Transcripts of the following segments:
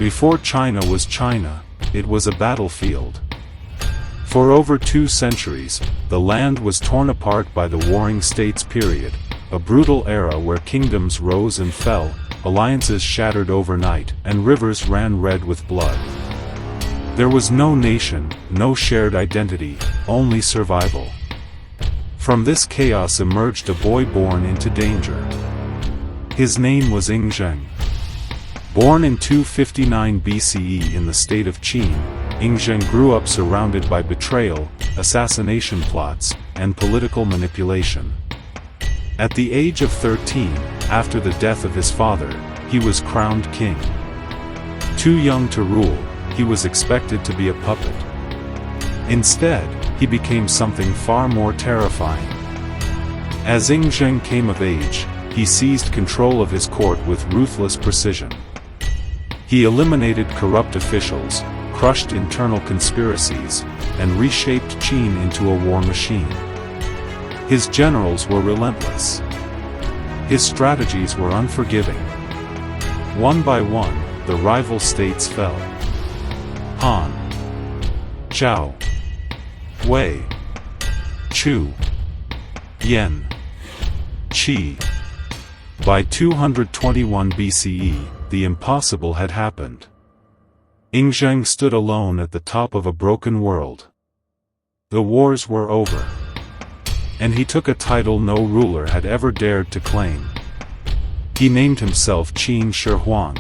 Before China was China, it was a battlefield. For over 2 centuries, the land was torn apart by the Warring States period, a brutal era where kingdoms rose and fell, alliances shattered overnight, and rivers ran red with blood. There was no nation, no shared identity, only survival. From this chaos emerged a boy born into danger. His name was Yingzheng. Born in 259 BCE in the state of Qin, Yingzheng grew up surrounded by betrayal, assassination plots, and political manipulation. At the age of 13, after the death of his father, he was crowned king. Too young to rule, he was expected to be a puppet. Instead, he became something far more terrifying. As Yingzheng came of age, he seized control of his court with ruthless precision. He eliminated corrupt officials, crushed internal conspiracies, and reshaped Qin into a war machine. His generals were relentless. His strategies were unforgiving. One by one, the rival states fell. Han, Zhao, Wei, Chu, Yan, Qi. By 221 BCE, the impossible had happened. Yingzheng stood alone at the top of a broken world. The wars were over. And he took a title no ruler had ever dared to claim. He named himself Qin Shi Huang,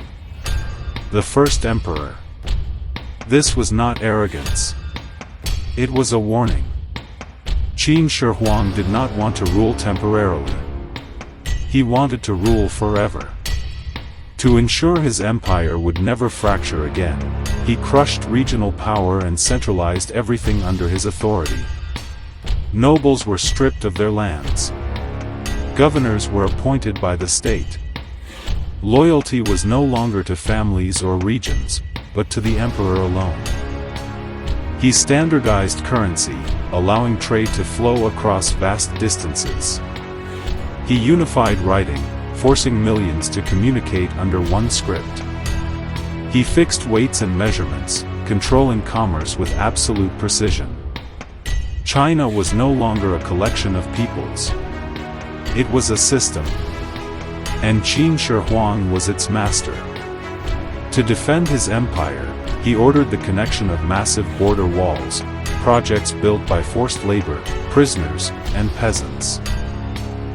the first emperor. This was not arrogance. It was a warning. Qin Shi Huang did not want to rule temporarily. He wanted to rule forever. To ensure his empire would never fracture again, he crushed regional power and centralized everything under his authority. Nobles were stripped of their lands. Governors were appointed by the state. Loyalty was no longer to families or regions, but to the emperor alone. He standardized currency, allowing trade to flow across vast distances. He unified writing, forcing millions to communicate under one script. He fixed weights and measurements, controlling commerce with absolute precision. China was no longer a collection of peoples. It was a system. And Qin Shi Huang was its master. To defend his empire, he ordered the connection of massive border walls, projects built by forced labor, prisoners, and peasants.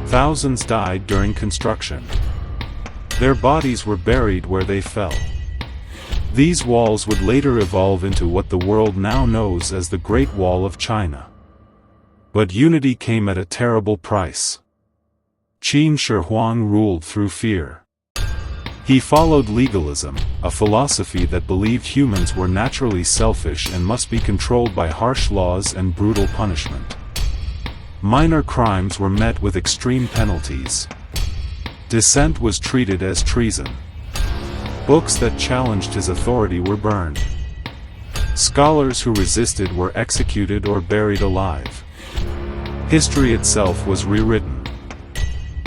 Thousands died during construction. Their bodies were buried where they fell. These walls would later evolve into what the world now knows as the Great Wall of China. But unity came at a terrible price. Qin Shi Huang ruled through fear. He followed legalism, a philosophy that believed humans were naturally selfish and must be controlled by harsh laws and brutal punishment. Minor crimes were met with extreme penalties. Dissent was treated as treason. Books that challenged his authority were burned. Scholars who resisted were executed or buried alive. History itself was rewritten.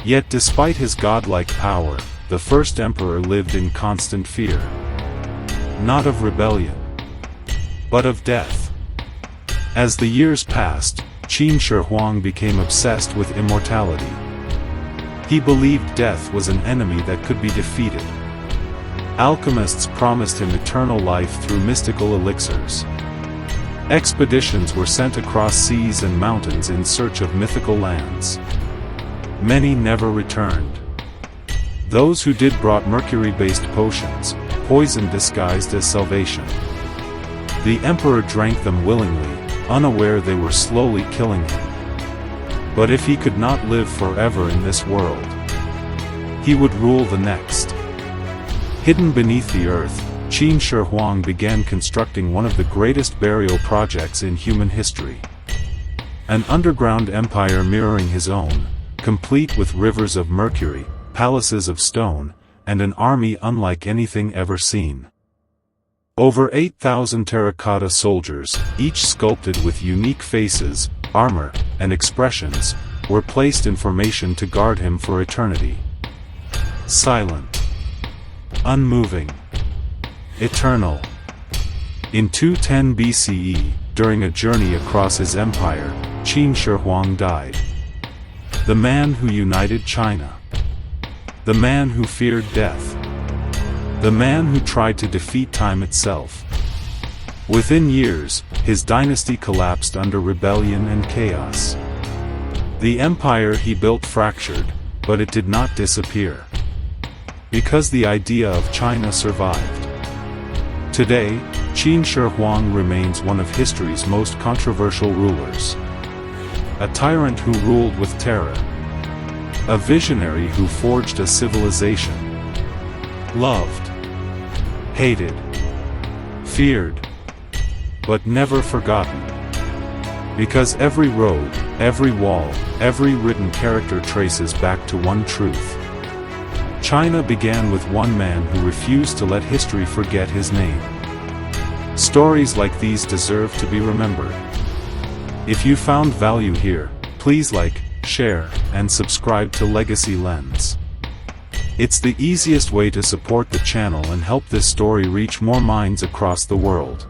Yet despite his godlike power, the first emperor lived in constant fear. Not of rebellion, but of death. As the years passed, Qin Shi Huang became obsessed with immortality. He believed death was an enemy that could be defeated. Alchemists promised him eternal life through mystical elixirs. Expeditions were sent across seas and mountains in search of mythical lands. Many never returned. Those who did brought mercury-based potions, poison disguised as salvation. The emperor drank them willingly, unaware they were slowly killing him. But if he could not live forever in this world, he would rule the next. Hidden beneath the earth, Qin Shi Huang began constructing one of the greatest burial projects in human history. An underground empire mirroring his own, complete with rivers of mercury, palaces of stone, and an army unlike anything ever seen. Over 8,000 terracotta soldiers, each sculpted with unique faces, armor, and expressions, were placed in formation to guard him for eternity. Silent, unmoving, Eternal. In 210 BCE, during a journey across his empire, Qin Shi Huang died. The man who united China. The man who feared death. The man who tried to defeat time itself. Within years, his dynasty collapsed under rebellion and chaos. The empire he built fractured, but it did not disappear. Because the idea of China survived. Today, Qin Shi Huang remains one of history's most controversial rulers. A tyrant who ruled with terror. A visionary who forged a civilization. Loved. Hated. Feared. But never forgotten. Because every road, every wall, every written character traces back to one truth. China began with one man who refused to let history forget his name. Stories like these deserve to be remembered. If you found value here, please like, share, and subscribe to Legacy Lens. It's the easiest way to support the channel and help this story reach more minds across the world.